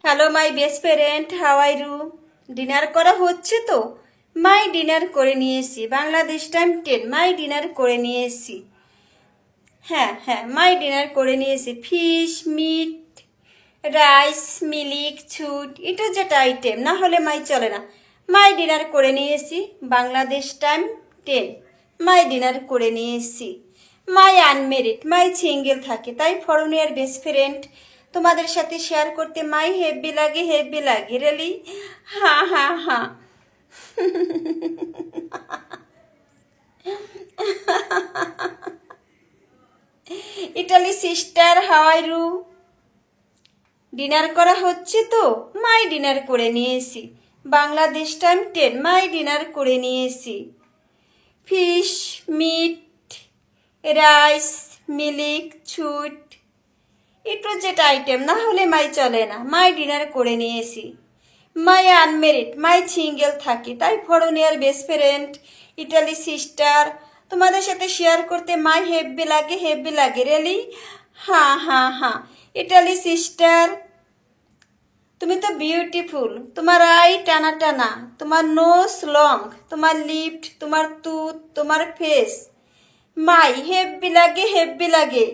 Hello my best friend, how are you? Dinner করা হচ্ছে তো? মাই ডিনার করে নিয়েছি। বাংলাদেশ টাইম 10। মাই ডিনার করে নিয়েছি। হ্যাঁ হ্যাঁ, মাই ডিনার করে নিয়েছি। ফিশ, মিট, রাইস, মিল্ক, ছুট, এটা যেটা আইটেম না হলে মাই চলে না। মাই ডিনার করে নিয়েছি। বাংলাদেশ টাইম 10। মাই ডিনার করে নিয়েছি। মাই আনমেরিড, মাই সিঙ্গেল থাকে, তাই ফরেনিয়ার বেস্ট ফ্রেন্ড তোমাদের সাথে শেয়ার করতে মাই হেভি লাগে, হেভি লাগে রিয়েলি। হ্যাঁ হ্যাঁ হ্যাঁ। Italy sister, how are you? Dinner করা হচ্ছে তো? মাই ডিনার করে নিয়েছি। বাংলাদেশ টাইম 10। মাই ডিনার করে নিয়েছি। ফিশ, মিট, রাইস, মিল্ক, ছুট, একটু যেটা আইটেম না হলে মাই চলে না। মাই ডিনার করে নিয়েছি। মাই আনমেরিড, মাই সিঙ্গেল থাকি, তাই foreigner best friend Italy sister তোমাদের সাথে শেয়ার করতে মাই হেভি লাগে, হেভি লাগে রিয়েলি। হ্যাঁ হ্যাঁ হ্যাঁ। ইটালি সিস্টার, তুমি তো বিউটিফুল। তোমার আই টানা টানা, তোমার নোজ লং, তোমার লিপ, তোমার টুথ, তোমার ফেস মাই হেভি লাগে, হেভি লাগে।